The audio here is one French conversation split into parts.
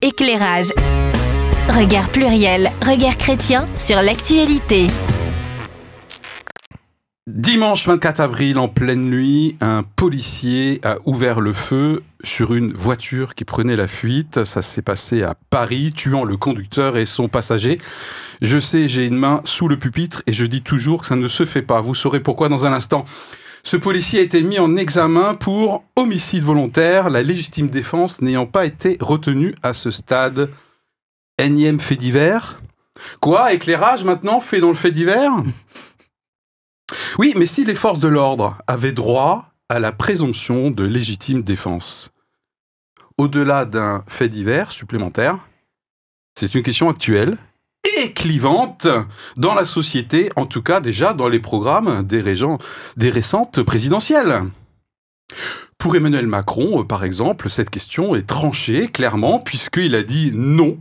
Éclairage. Regard pluriel, regard chrétien sur l'actualité. Dimanche 24 avril, en pleine nuit, un policier a ouvert le feu sur une voiture qui prenait la fuite. Ça s'est passé à Paris, tuant le conducteur et son passager. Je sais, j'ai une main sous le pupitre et je dis toujours que ça ne se fait pas. Vous saurez pourquoi dans un instant. Ce policier a été mis en examen pour homicide volontaire, la légitime défense n'ayant pas été retenue à ce stade. Énième fait divers ? Quoi ? Éclairage maintenant fait dans le fait divers ? Oui, mais si les forces de l'ordre avaient droit à la présomption de légitime défense, au-delà d'un fait divers supplémentaire, c'est une question actuelle et clivante dans la société, en tout cas déjà dans les programmes des récentes présidentielles. Pour Emmanuel Macron, par exemple, cette question est tranchée clairement puisqu'il a dit non.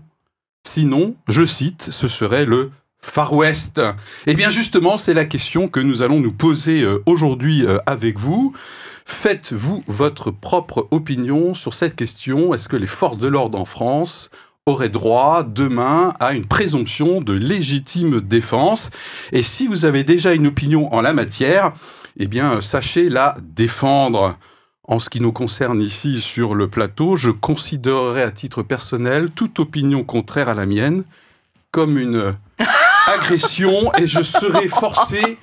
Sinon, je cite, ce serait le Far West. Eh bien justement, c'est la question que nous allons nous poser aujourd'hui avec vous. Faites-vous votre propre opinion sur cette question? Est-ce que les forces de l'ordre en France auraient droit demain à une présomption de légitime défense? Et si vous avez déjà une opinion en la matière, eh bien sachez la défendre. En ce qui nous concerne ici sur le plateau, je considérerais à titre personnel toute opinion contraire à la mienne comme une agression et je serai forcé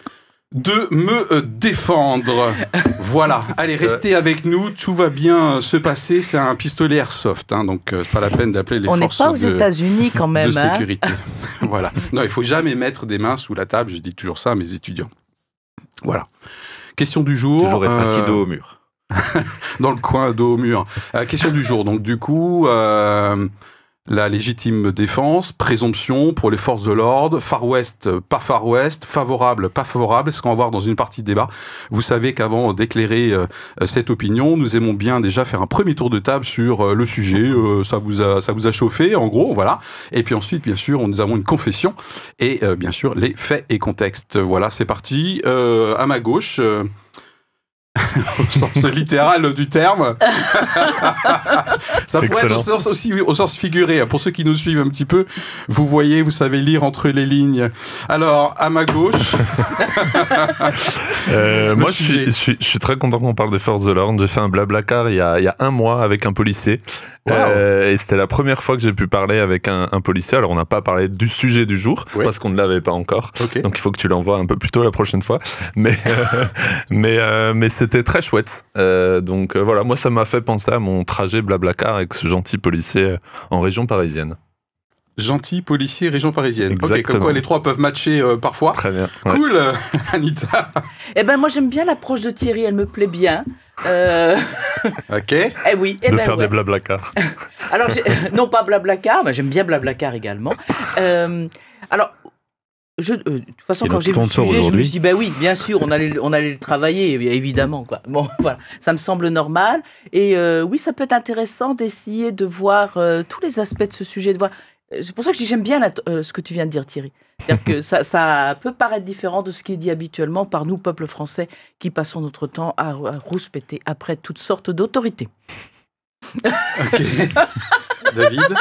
de me défendre. Voilà. Allez, restez avec nous. Tout va bien se passer. C'est un pistolet airsoft, hein, donc pas la peine d'appeler les forces On n'est pas aux États-Unis quand même. De sécurité. Voilà. Non, il faut jamais mettre des mains sous la table. Je dis toujours ça à mes étudiants. Voilà. Question du jour. Toujours être assis dos au mur. Dans le coin, dos au mur. Question du jour. Donc du coup, la légitime défense, présomption pour les forces de l'ordre, Far West, pas Far West, favorable, pas favorable, c'est ce qu'on va voir dans une partie de débat. Vous savez qu'avant d'éclairer cette opinion, nous aimons bien déjà faire un premier tour de table sur le sujet. Ça vous a chauffé, en gros, voilà. Et puis ensuite, bien sûr, nous avons une confession et bien sûr les faits et contextes. Voilà, c'est parti. À ma gauche. Au sens littéral du terme. Ça pourrait être aussi au sens figuré. Pour ceux qui nous suivent un petit peu, vous voyez, vous savez lire entre les lignes. Alors, à ma gauche... moi, je suis très content qu'on parle des forces de l'ordre. J'ai fait un blablacar il y a un mois avec un policier. Wow. Et c'était la première fois que j'ai pu parler avec un policier. Alors, on n'a pas parlé du sujet du jour, parce qu'on ne l'avait pas encore. Okay. Donc, il faut que tu l'envoies un peu plus tôt la prochaine fois. Mais c'était très chouette. Donc, voilà, moi, ça m'a fait penser à mon trajet blablacar avec ce gentil policier en région parisienne. Gentil policier, région parisienne. Exactement. Ok, comme quoi les trois peuvent matcher parfois. Très bien. Cool, Anita. Eh ben, moi, j'aime bien l'approche de Thierry, elle me plaît bien. Ok. Eh oui. De faire des blablacars. Alors, non pas blablacar, mais j'aime bien blablacar également. Alors, de toute façon, quand j'ai vu le sujet, je me suis dit, bah oui, bien sûr, on allait le travailler, évidemment, quoi. Bon, voilà, ça me semble normal. Et oui, ça peut être intéressant d'essayer de voir tous les aspects de ce sujet, de voir. C'est pour ça que je dis j'aime bien ce que tu viens de dire, Thierry. C'est-à-dire que ça peut paraître différent de ce qui est dit habituellement par nous, peuple français, qui passons notre temps à rouspéter après toutes sortes d'autorités. Ok. David,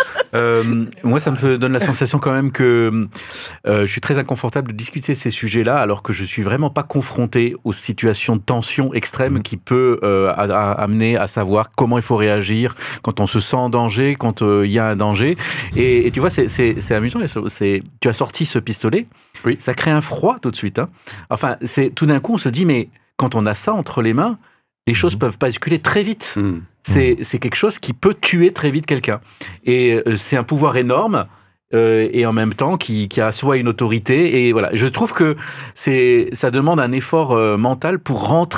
moi, ça me donne la sensation quand même que je suis très inconfortable de discuter de ces sujets-là, alors que je suis vraiment pas confronté aux situations de tension extrême qui peut amener à savoir comment il faut réagir quand on se sent en danger, quand il y a un danger. Et tu vois, c'est amusant. Tu as sorti ce pistolet, oui. Ça crée un froid tout de suite. Hein. Enfin, tout d'un coup, on se dit, mais quand on a ça entre les mains, les choses peuvent basculer très vite. C'est quelque chose qui peut tuer très vite quelqu'un. Et c'est un pouvoir énorme et en même temps qui a soit une autorité. Et voilà, je trouve que ça demande un effort mental pour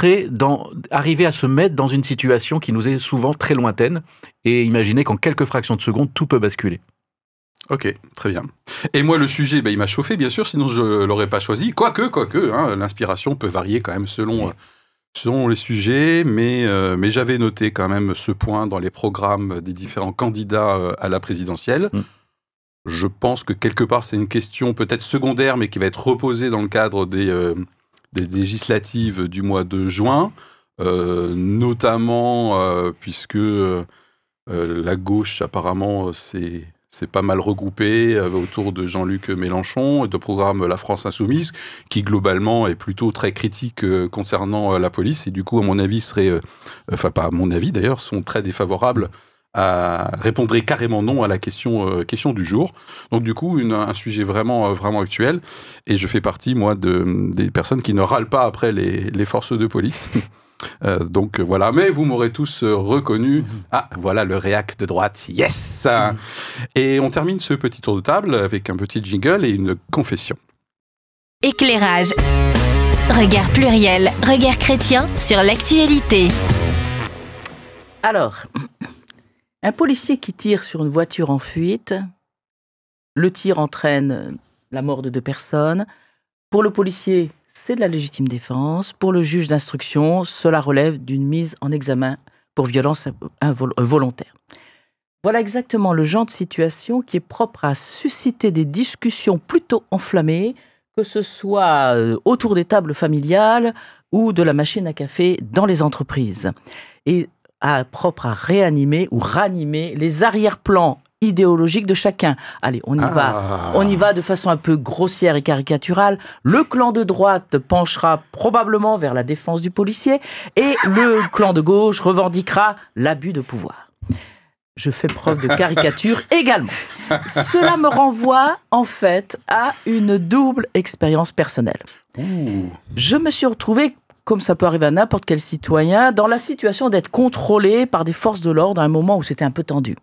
arriver à se mettre dans une situation qui nous est souvent très lointaine et imaginer qu'en quelques fractions de secondes, tout peut basculer. Ok, très bien. Et moi, le sujet, il m'a chauffé, bien sûr, sinon je ne l'aurais pas choisi. Quoique, hein, l'inspiration peut varier quand même selon les sujets, mais j'avais noté quand même ce point dans les programmes des différents candidats à la présidentielle. Je pense que quelque part, c'est une question peut-être secondaire, mais qui va être reposée dans le cadre des législatives du mois de juin, notamment puisque La gauche, apparemment, c'est pas mal regroupé autour de Jean-Luc Mélenchon et de programme La France Insoumise, qui globalement est plutôt très critique concernant la police, et du coup, à mon avis, enfin pas à mon avis d'ailleurs, sont très défavorables répondrait carrément non à la question du jour. Donc du coup, un sujet vraiment actuel, et je fais partie, moi, des personnes qui ne râlent pas après les forces de police. Donc voilà, mais vous m'aurez tous reconnu. Ah, voilà le réac de droite, yes. Et on termine ce petit tour de table avec un petit jingle et une confession. Éclairage. Regard pluriel, regard chrétien sur l'actualité. Alors, un policier qui tire sur une voiture en fuite, le tir entraîne la mort de 2 personnes. Pour le policier, c'est de la légitime défense. Pour le juge d'instruction, cela relève d'une mise en examen pour violence volontaire. Voilà exactement le genre de situation qui est propre à susciter des discussions plutôt enflammées, que ce soit autour des tables familiales ou de la machine à café dans les entreprises. Et propre à réanimer ou ranimer les arrière-plans idéologiques de chacun. Allez, on y va de façon un peu grossière et caricaturale. Le clan de droite penchera probablement vers la défense du policier et le clan de gauche revendiquera l'abus de pouvoir. Je fais preuve de caricature également. Cela me renvoie en fait à une double expérience personnelle. Je me suis retrouvé, comme ça peut arriver à n'importe quel citoyen, dans la situation d'être contrôlé par des forces de l'ordre à un moment où c'était un peu tendu.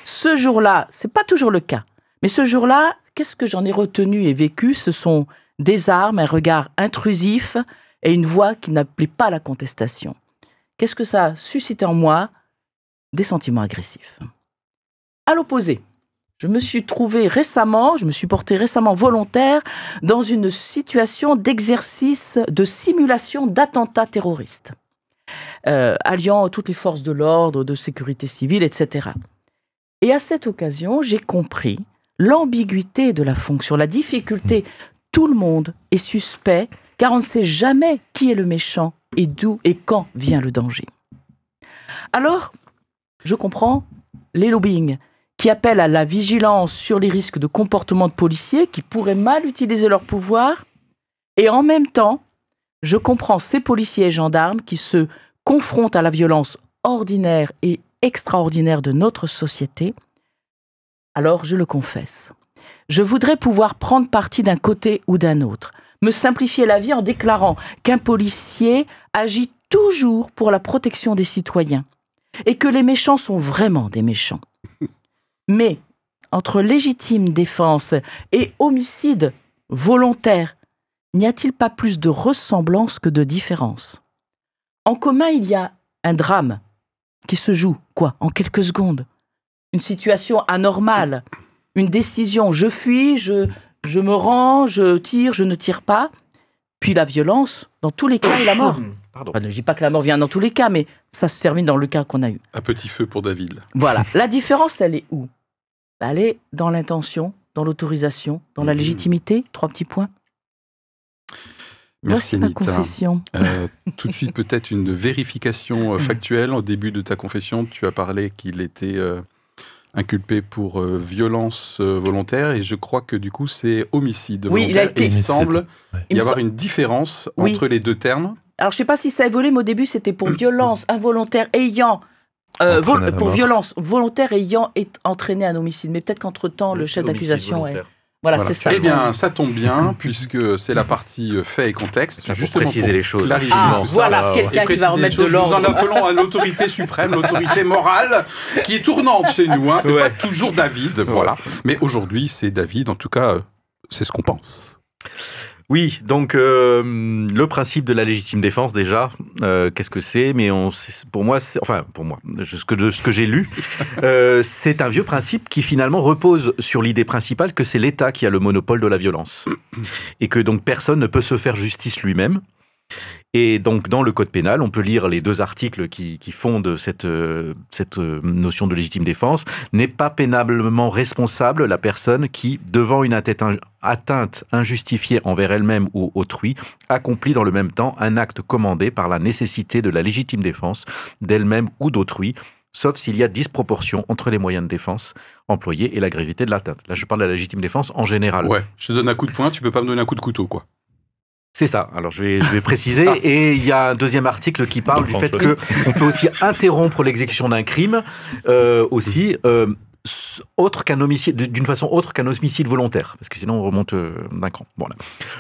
Ce jour-là, c'est pas toujours le cas, mais ce jour-là, qu'est-ce que j'en ai retenu et vécu? Ce sont des armes, un regard intrusif et une voix qui n'appelait pas à la contestation. Qu'est-ce que ça a suscité en moi? Des sentiments agressifs. À l'opposé, je me suis porté récemment volontaire dans une situation d'exercice de simulation d'attentats terroristes, alliant toutes les forces de l'ordre, de sécurité civile, etc. Et à cette occasion, j'ai compris l'ambiguïté de la fonction, la difficulté. Tout le monde est suspect, car on ne sait jamais qui est le méchant et d'où et quand vient le danger. Alors, je comprends les lobbying qui appellent à la vigilance sur les risques de comportement de policiers qui pourraient mal utiliser leur pouvoir. Et en même temps, je comprends ces policiers et gendarmes qui se confrontent à la violence ordinaire et extraordinaire de notre société. Alors, je le confesse, je voudrais pouvoir prendre parti d'un côté ou d'un autre, me simplifier la vie en déclarant qu'un policier agit toujours pour la protection des citoyens et que les méchants sont vraiment des méchants. Mais, entre légitime défense et homicide volontaire, n'y a-t-il pas plus de ressemblance que de différence? En commun, il y a un drame qui se joue, en quelques secondes. Une situation anormale, une décision, je fuis, je me rends, je tire, je ne tire pas. Puis la violence, dans tous les cas, et la mort. Enfin, je ne dis pas que la mort vient dans tous les cas, mais ça se termine dans le cas qu'on a eu. Un petit feu pour David. Voilà. La différence, elle est où? Elle est dans l'intention, dans l'autorisation, dans la légitimité. 3 petits points. Merci, ma confession. Tout de suite, peut-être une vérification factuelle. Au début de ta confession, tu as parlé qu'il était inculpé pour violence volontaire, et je crois que du coup, c'est homicide volontaire. Oui, il a été. Et il semble y avoir une différence entre les deux termes. Alors, je ne sais pas si ça a évolué, mais au début, c'était pour violence involontaire ayant... pour violence volontaire ayant entraîné un homicide. Mais peut-être qu'entre-temps, le chef d'accusation est... Voilà, c'est ça. Eh bien, ça tombe bien, puisque c'est la partie fait et contexte. Juste préciser les choses. Voilà, quelqu'un qui va remettre de l'ordre. Nous en appelons à l'autorité suprême, l'autorité morale, qui est tournante chez nous. Hein. C'est pas toujours David, voilà. Mais aujourd'hui, c'est David. En tout cas, c'est ce qu'on pense. Oui, donc le principe de la légitime défense, déjà, qu'est-ce que c'est? Mais pour moi, ce que j'ai lu, c'est un vieux principe qui finalement repose sur l'idée principale que c'est l'État qui a le monopole de la violence. Et que donc personne ne peut se faire justice lui-même. Et donc, dans le Code pénal, on peut lire les 2 articles qui fondent cette notion de légitime défense. N'est pas pénalement responsable la personne qui, devant une atteinte injustifiée envers elle-même ou autrui, accomplit dans le même temps un acte commandé par la nécessité de la légitime défense d'elle-même ou d'autrui, sauf s'il y a disproportion entre les moyens de défense employés et la gravité de l'atteinte. Là, je parle de la légitime défense en général. Ouais, je te donne un coup de poing, tu peux pas me donner un coup de couteau, quoi. C'est ça. Alors, je vais préciser. Et il y a un deuxième article qui parle du fait qu'on peut aussi interrompre l'exécution d'un crime, autre qu'un homicide, d'une façon autre qu'un homicide volontaire, parce que sinon on remonte d'un cran. Voilà.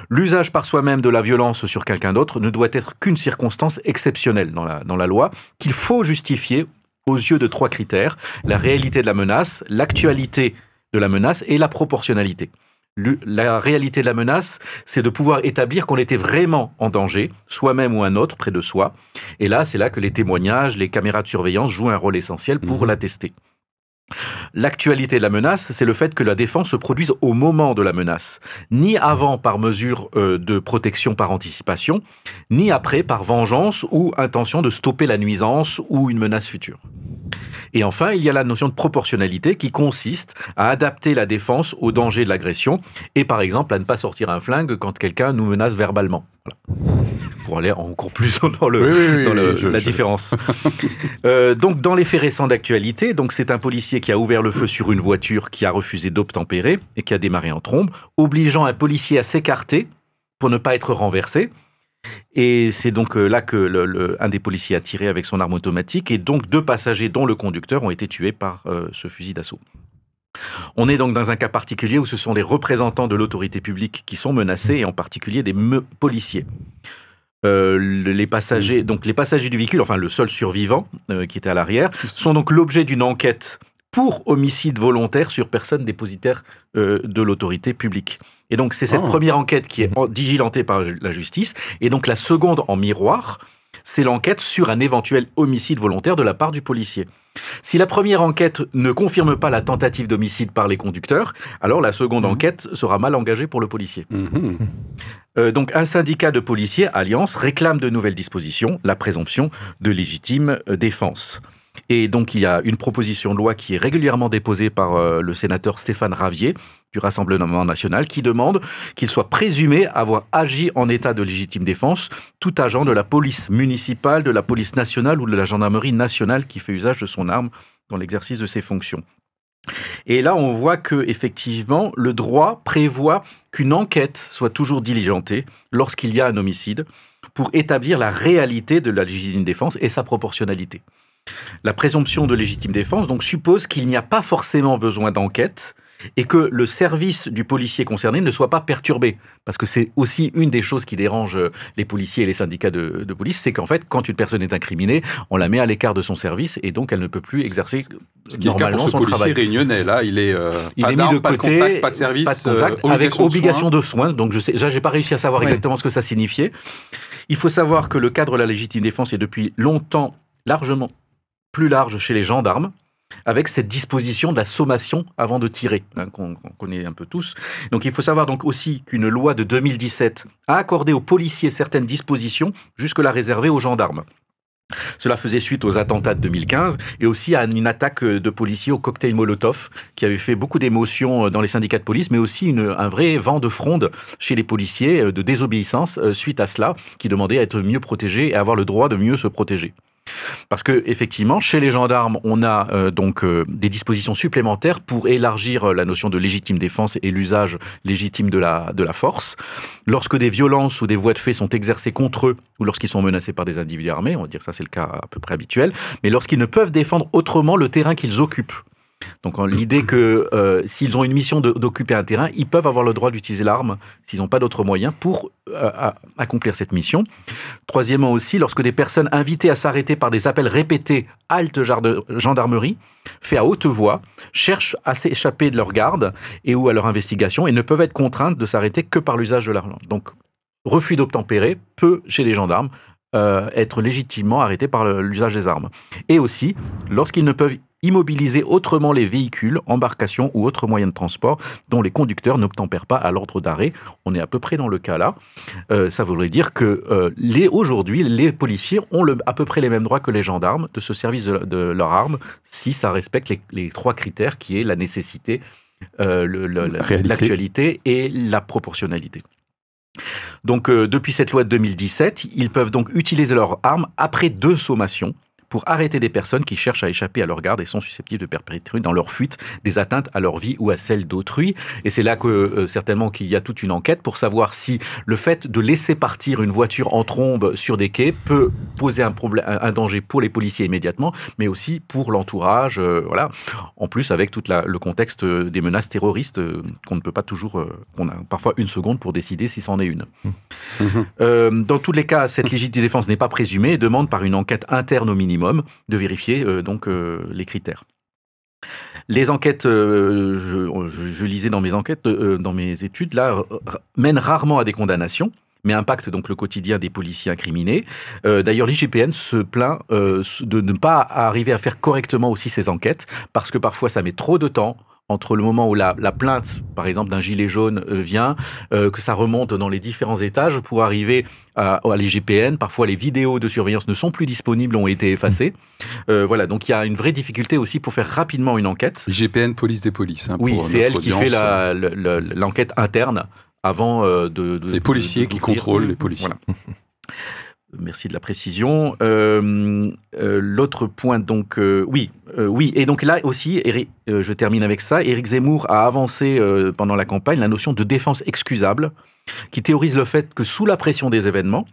L'usage par soi-même de la violence sur quelqu'un d'autre ne doit être qu'une circonstance exceptionnelle dans la loi, qu'il faut justifier aux yeux de 3 critères: la réalité de la menace, l'actualité de la menace et la proportionnalité. La réalité de la menace, c'est de pouvoir établir qu'on était vraiment en danger, soi-même ou un autre, près de soi. Et là, c'est là que les témoignages, les caméras de surveillance jouent un rôle essentiel pour l'attester. L'actualité de la menace, c'est le fait que la défense se produise au moment de la menace, ni avant par mesure de protection par anticipation, ni après par vengeance ou intention de stopper la nuisance ou une menace future. Et enfin, il y a la notion de proportionnalité qui consiste à adapter la défense au danger de l'agression et par exemple à ne pas sortir un flingue quand quelqu'un nous menace verbalement. Voilà. Pour aller encore plus dans la différence. Donc, dans les faits récents d'actualité, c'est un policier qui a ouvert le feu sur une voiture qui a refusé d'obtempérer et qui a démarré en trombe, obligeant un policier à s'écarter pour ne pas être renversé. Et c'est donc là que un des policiers a tiré avec son arme automatique et donc 2 passagers, dont le conducteur, ont été tués par ce fusil d'assaut. On est donc dans un cas particulier où ce sont les représentants de l'autorité publique qui sont menacés, et en particulier des policiers. Les passagers du véhicule, enfin le seul survivant qui était à l'arrière, sont donc l'objet d'une enquête pour homicide volontaire sur personne dépositaire de l'autorité publique. Et donc c'est cette première enquête qui est diligentée par la justice, et donc la seconde en miroir, c'est l'enquête sur un éventuel homicide volontaire de la part du policier. Si la première enquête ne confirme pas la tentative d'homicide par les conducteurs, alors la seconde enquête sera mal engagée pour le policier. Donc un syndicat de policiers, Alliance, réclame de nouvelles dispositions, la présomption de légitime défense. Et donc il y a une proposition de loi qui est régulièrement déposée par le sénateur Stéphane Ravier du Rassemblement national, qui demande qu'il soit présumé avoir agi en état de légitime défense tout agent de la police municipale, de la police nationale ou de la gendarmerie nationale qui fait usage de son arme dans l'exercice de ses fonctions. Et là, on voit que effectivement, le droit prévoit qu'une enquête soit toujours diligentée lorsqu'il y a un homicide pour établir la réalité de la légitime défense et sa proportionnalité. La présomption de légitime défense donc suppose qu'il n'y a pas forcément besoin d'enquête et que le service du policier concerné ne soit pas perturbé. Parce que c'est aussi une des choses qui dérange les policiers et les syndicats de police, c'est qu'en fait, quand une personne est incriminée, on la met à l'écart de son service et donc elle ne peut plus exercer normalement son travail. Ce policier réunionnais, là, il est mis de côté, contact, pas de service, pas de contact, avec obligation de soins. Donc j'ai pas réussi à savoir exactement ce que ça signifiait. Il faut savoir que le cadre de la légitime défense est depuis longtemps largement plus large chez les gendarmes, avec cette disposition de la sommation avant de tirer, qu'on connaît un peu tous. Donc il faut savoir donc aussi qu'une loi de 2017 a accordé aux policiers certaines dispositions, jusque-là réservées aux gendarmes. Cela faisait suite aux attentats de 2015 et aussi à une attaque de policiers au cocktail Molotov qui avait fait beaucoup d'émotions dans les syndicats de police, mais aussi un vrai vent de fronde chez les policiers de désobéissance suite à cela, qui demandaient à être mieux protégés et à avoir le droit de mieux se protéger. Parce que effectivement, chez les gendarmes, on a des dispositions supplémentaires pour élargir la notion de légitime défense et l'usage légitime de la force. Lorsque des violences ou des voies de fait sont exercées contre eux, ou lorsqu'ils sont menacés par des individus armés, on va dire que ça c'est le cas à peu près habituel, mais lorsqu'ils ne peuvent défendre autrement le terrain qu'ils occupent. Donc l'idée que s'ils ont une mission d'occuper un terrain, ils peuvent avoir le droit d'utiliser l'arme s'ils n'ont pas d'autres moyens pour accomplir cette mission. Troisièmement aussi, lorsque des personnes invitées à s'arrêter par des appels répétés « halte gendarmerie », fait à haute voix, cherchent à s'échapper de leur garde et ou à leur investigation et ne peuvent être contraintes de s'arrêter que par l'usage de l'arme. Donc refus d'obtempérer peut, chez les gendarmes, être légitimement arrêté par l'usage des armes. Et aussi, lorsqu'ils ne peuvent immobiliser autrement les véhicules, embarcations ou autres moyens de transport dont les conducteurs n'obtempèrent pas à l'ordre d'arrêt. On est à peu près dans le cas là. Ça voudrait dire que aujourd'hui, les policiers ont à peu près les mêmes droits que les gendarmes de se servir de leur arme si ça respecte les 3 critères qui est la nécessité, l'actualité et la proportionnalité. Donc, depuis cette loi de 2017, ils peuvent donc utiliser leur arme après 2 sommations pour arrêter des personnes qui cherchent à échapper à leur garde et sont susceptibles de perpétrer dans leur fuite des atteintes à leur vie ou à celle d'autrui. Et c'est là que certainement qu'il y a toute une enquête pour savoir si le fait de laisser partir une voiture en trombe sur des quais peut poser un danger pour les policiers immédiatement, mais aussi pour l'entourage. Voilà. En plus, avec tout le contexte des menaces terroristes qu'on ne peut pas toujours... qu'on a parfois une seconde pour décider si c'en est une. Dans tous les cas, cette légitime défense n'est pas présumée et demande par une enquête interne au minimum de vérifier les critères. Les enquêtes, je lisais dans mes enquêtes, dans mes études, là, mènent rarement à des condamnations, mais impactent donc le quotidien des policiers incriminés. D'ailleurs, l'IGPN se plaint de ne pas arriver à faire correctement aussi ces enquêtes, parce que parfois ça met trop de temps entre le moment où la plainte, par exemple, d'un gilet jaune vient, que ça remonte dans les différents étages pour arriver à l'IGPN. Parfois, les vidéos de surveillance ne sont plus disponibles, ont été effacées. Voilà, donc il y a une vraie difficulté aussi pour faire rapidement une enquête. IGPN, police des polices. Oui, c'est elle qui fait l'enquête interne avant de... C'est les policiers qui contrôlent les policiers. Voilà. Merci de la précision. L'autre point, donc, oui. Et donc là aussi, je termine avec ça. Éric Zemmour a avancé pendant la campagne la notion de défense excusable, qui théorise le fait que sous la pression des événements,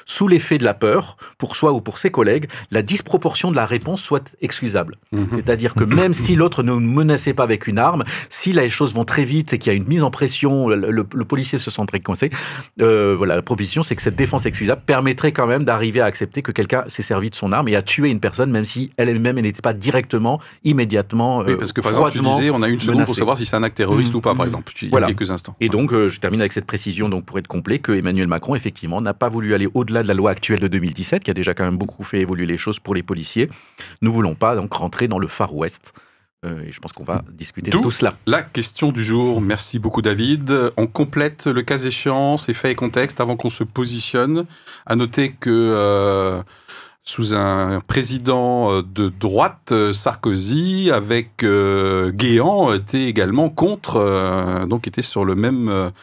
sous l'effet de la peur, pour soi ou pour ses collègues, la disproportion de la réponse soit excusable. C'est-à-dire que même si l'autre ne menaçait pas avec une arme, si les choses vont très vite et qu'il y a une mise en pression, le policier se sent très coincé, voilà, la proposition, c'est que cette défense excusable permettrait quand même d'arriver à accepter que quelqu'un s'est servi de son arme et a tué une personne, même si elle-même n'était pas directement, immédiatement oui, parce que par exemple, tu disais, on a une seconde pour savoir si c'est un acte terroriste ou pas, par exemple, il y a quelques instants. Et donc, je termine avec cette précision, donc, pour être complet, que Emmanuel Macron, effectivement, n'a pas voulu aller au-delà de la loi actuelle de 2017, qui a déjà quand même beaucoup fait évoluer les choses pour les policiers. Nous ne voulons pas donc rentrer dans le Far West. Et je pense qu'on va discuter de tout cela. La question du jour. Merci beaucoup, David. On complète le cas échéant, ces faits et contextes avant qu'on se positionne. À noter que sous un président de droite, Sarkozy, avec Guéant, était également contre, donc était sur le même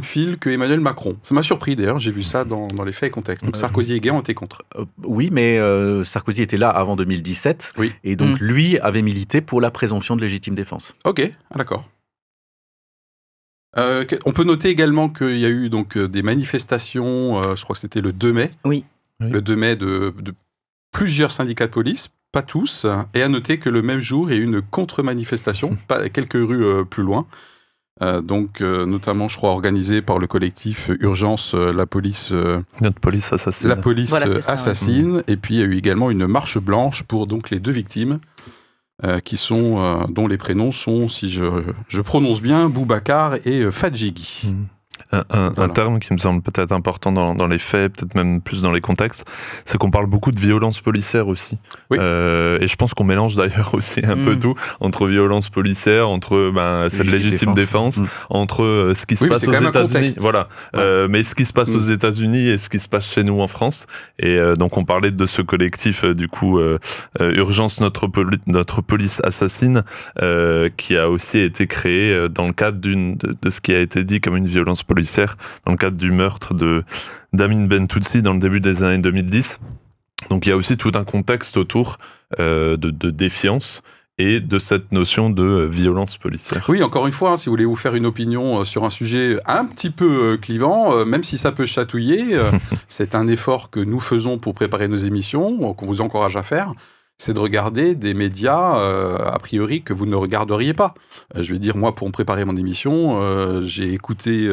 fil que Emmanuel Macron. Ça m'a surpris d'ailleurs, j'ai vu ça dans les faits et contextes. Donc Sarkozy et Guéant étaient contre. Oui, mais Sarkozy était là avant 2017, oui. Et donc lui avait milité pour la présomption de légitime défense. Ok, d'accord. On peut noter également qu'il y a eu donc des manifestations, je crois que c'était le 2 mai. Oui. Le 2 mai de plusieurs syndicats de police, pas tous, et à noter que le même jour, il y a eu une contre-manifestation, quelques rues plus loin. Notamment, je crois, organisé par le collectif Urgence, la police... Notre police assassine. La police assassine. Et puis, il y a eu également une marche blanche pour donc, les deux victimes, dont les prénoms sont, si je prononce bien, Boubacar et Fadjigui. Un terme qui me semble peut-être important dans les faits, peut-être même plus dans les contextes, c'est qu'on parle beaucoup de violence policière aussi. Oui. Et je pense qu'on mélange d'ailleurs aussi un peu tout, entre violence policière, entre cette légitime défense, entre ce qui se passe aux États-Unis. Voilà. Mais ce qui se passe aux États-Unis et ce qui se passe chez nous en France. Et donc on parlait de ce collectif, du coup, Urgence, notre police assassine, qui a aussi été créé dans le cadre de ce qui a été dit comme une violence policière, dans le cadre du meurtre d'Amin Bentoussi dans le début des années 2010. Donc il y a aussi tout un contexte autour de défiance et de cette notion de violence policière. Oui, encore une fois, si vous voulez vous faire une opinion sur un sujet un petit peu clivant, même si ça peut chatouiller, c'est un effort que nous faisons pour préparer nos émissions, qu'on vous encourage à faire, c'est de regarder des médias, a priori, que vous ne regarderiez pas. Je vais dire, moi, pour me préparer mon émission, j'ai écouté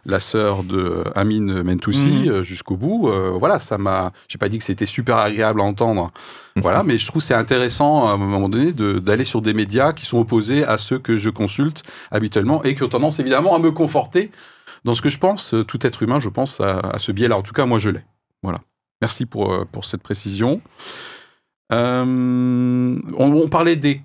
la sœur de Amin Bentoussi jusqu'au bout. Voilà, ça m'a... J'ai pas dit que c'était super agréable à entendre, voilà, mais je trouve que c'est intéressant, à un moment donné, d'aller sur des médias qui sont opposés à ceux que je consulte habituellement et qui ont tendance, évidemment, à me conforter dans ce que je pense. Tout être humain, je pense, à ce biais-là. En tout cas, moi, je l'ai. Voilà. Merci pour cette précision. On parlait des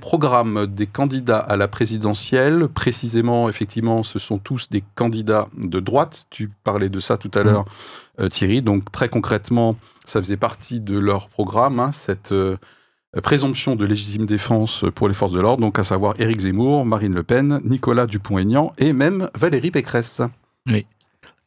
programmes des candidats à la présidentielle. Précisément, effectivement, ce sont tous des candidats de droite. Tu parlais de ça tout à l'heure, Thierry. Donc, très concrètement, ça faisait partie de leur programme, cette présomption de légitime défense pour les forces de l'ordre, donc à savoir Éric Zemmour, Marine Le Pen, Nicolas Dupont-Aignan et même Valérie Pécresse. Oui.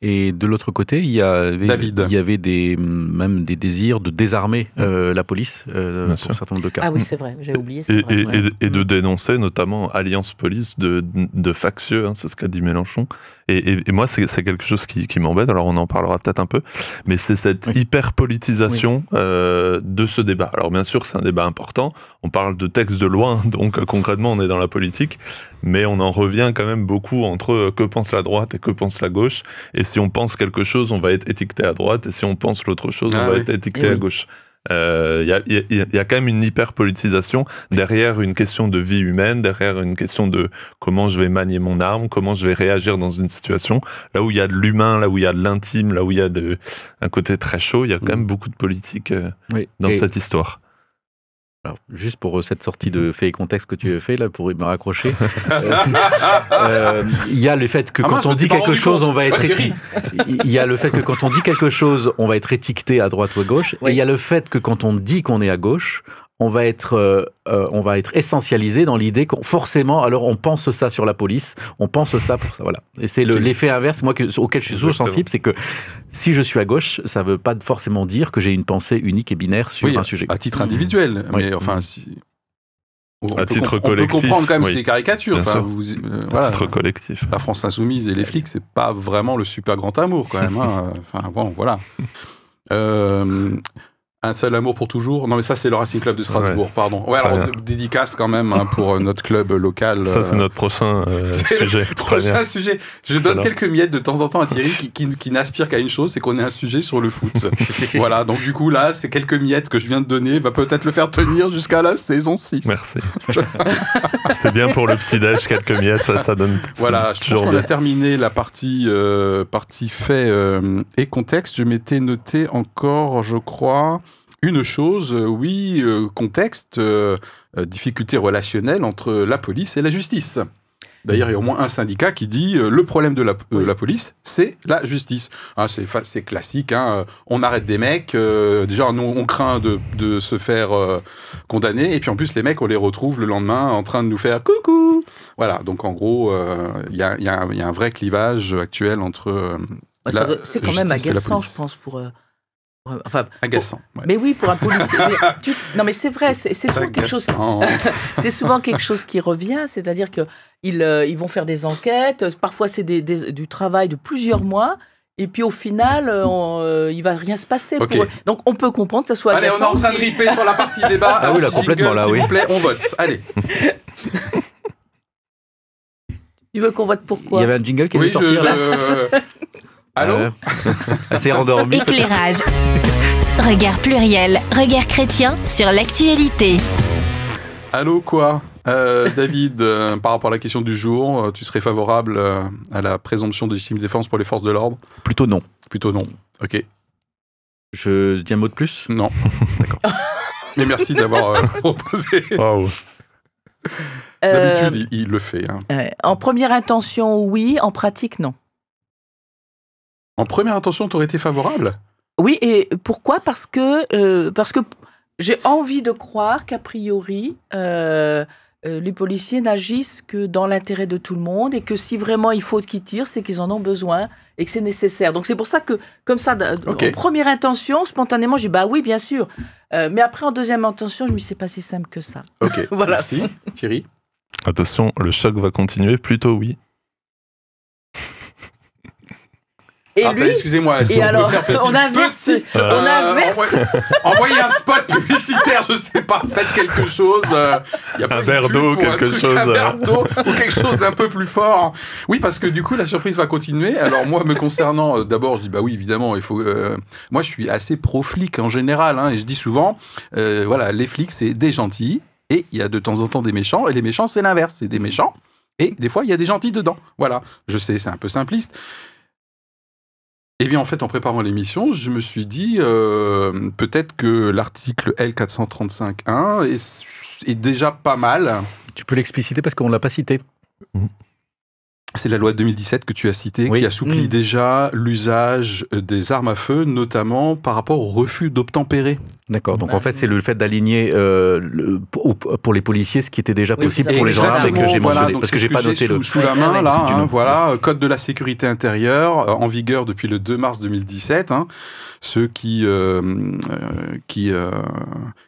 Et de l'autre côté, il y avait même des désirs de désarmer la police pour un certain nombre de cas. Ah oui, c'est vrai, j'ai oublié. Et de dénoncer notamment Alliance Police de factieux, hein, c'est ce qu'a dit Mélenchon. Et moi, c'est quelque chose qui m'embête, alors on en parlera peut-être un peu, mais c'est cette hyper-politisation de ce débat. Alors bien sûr, c'est un débat important, on parle de textes de loi, donc concrètement, on est dans la politique, mais on en revient quand même beaucoup entre que pense la droite et que pense la gauche, et si on pense quelque chose, on va être étiqueté à droite, et si on pense l'autre chose, on va être étiqueté à gauche. Il y a quand même une hyper-politisation derrière une question de vie humaine, derrière une question de comment je vais manier mon arme, comment je vais réagir dans une situation. Là où il y a de l'humain, là où il y a de l'intime, là où il y a un côté très chaud, il y a quand même beaucoup de politique dans cette histoire. Alors, juste pour cette sortie de fait et contexte que tu as fait, là, pour me raccrocher, il y a le fait que quand on dit quelque chose, on va être il y a le fait que quand on dit quelque chose, on va être étiqueté à droite ou à gauche, et il y a le fait que quand on dit qu'on est à gauche, on va être essentialisé dans l'idée qu'on forcément, alors on pense ça sur la police, on pense ça pour ça, voilà. Et c'est l'effet inverse, moi, auquel je suis toujours sensible, c'est que si je suis à gauche, ça ne veut pas forcément dire que j'ai une pensée unique et binaire sur un sujet. À titre individuel, mais enfin, on peut comprendre quand même ces caricatures. À titre collectif. La France insoumise et les flics, c'est pas vraiment le super grand amour quand même. Hein. Enfin bon, voilà. Un seul amour pour toujours. Non, mais ça, c'est le Racing Club de Strasbourg, pardon. Ouais, alors, dédicace quand même pour notre club local. Ça, c'est notre prochain sujet. Prochain sujet. Je donne quelques miettes de temps en temps à Thierry qui n'aspire qu'à une chose, c'est qu'on ait un sujet sur le foot. Voilà, donc du coup, là, ces quelques miettes que je viens de donner va peut-être le faire tenir jusqu'à la saison 6. Merci. C'était bien pour le petit-déj, quelques miettes, ça donne... Voilà, je pense qu'on a terminé la partie fait et contexte. Je m'étais noté encore, je crois... Une chose, contexte, difficulté relationnelle entre la police et la justice. D'ailleurs, il y a au moins un syndicat qui dit le problème de la police, c'est la justice. Hein, c'est classique, hein, on arrête des mecs, déjà nous, on craint de se faire condamner, et puis en plus les mecs, on les retrouve le lendemain en train de nous faire coucou. Voilà, donc en gros, il y a un vrai clivage actuel entre c'est quand même agaçant, je pense, pour... Enfin, agaçant. Mais oui, pour un policier. Non, mais c'est vrai, c'est souvent quelque chose. C'est souvent quelque chose qui revient, c'est-à-dire que ils vont faire des enquêtes. Parfois, c'est du travail de plusieurs mois. Et puis au final, il va rien se passer. Pour eux. Donc on peut comprendre que ça soit. Allez, on est en train de riper sur la partie débat. Ah oui, là, complètement là, s'il vous plaît, on vote. Allez. Tu veux qu'on vote pour quoi? Il y avait un jingle qui allait sortir là. Allô? C'est rendormi. Éclairage. Regard pluriel, regard chrétien sur l'actualité. Allô, quoi? David, par rapport à la question du jour, tu serais favorable à la présomption de légitime défense pour les forces de l'ordre? Plutôt non. Plutôt non. Ok. Je dis un mot de plus? Non. D'accord. Mais merci d'avoir proposé. Wow. D'habitude, il le fait. Hein. En première intention, oui. En pratique, non. En première intention, tu aurais été favorable? Oui, et pourquoi? Parce que j'ai envie de croire qu'a priori, les policiers n'agissent que dans l'intérêt de tout le monde et que si vraiment il faut qu'ils tirent, c'est qu'ils en ont besoin et que c'est nécessaire. Donc c'est pour ça que, comme ça, en première intention, spontanément, j'ai dit bah oui, bien sûr. Mais après, en deuxième intention, je me dis c'est pas si simple que ça. Ok, voilà. Merci. Thierry? Attention, le choc va continuer, plutôt oui. Et lui, excusez-moi, et alors, on inverse. Envoyez un spot publicitaire, je sais pas, faites quelque chose. Y a pas un verre d'eau, quelque chose. Un verre d'eau ou quelque chose d'un peu plus fort. Oui, parce que du coup, la surprise va continuer. Alors moi, me concernant, d'abord, je dis bah oui, évidemment, il faut. Moi, je suis assez pro-flic en général, hein, et je dis souvent, voilà, les flics, c'est des gentils, et il y a de temps en temps des méchants, et les méchants, c'est l'inverse, c'est des méchants, et des fois, il y a des gentils dedans. Voilà, je sais, c'est un peu simpliste. Eh bien, en fait, en préparant l'émission, je me suis dit peut-être que l'article L435.1 est déjà pas mal. Tu peux l'expliciter parce qu'on ne l'a pas cité. C'est la loi de 2017 que tu as citée, qui assouplit déjà l'usage des armes à feu, notamment par rapport au refus d'obtempérer. D'accord, donc en fait c'est le fait d'aligner pour les policiers ce qui était déjà possible pour les gendarmes et que j'ai mentionné, parce que j'ai pas noté sous la main là, voilà, code de la sécurité intérieure en vigueur depuis le 2 mars 2017. Ceux qui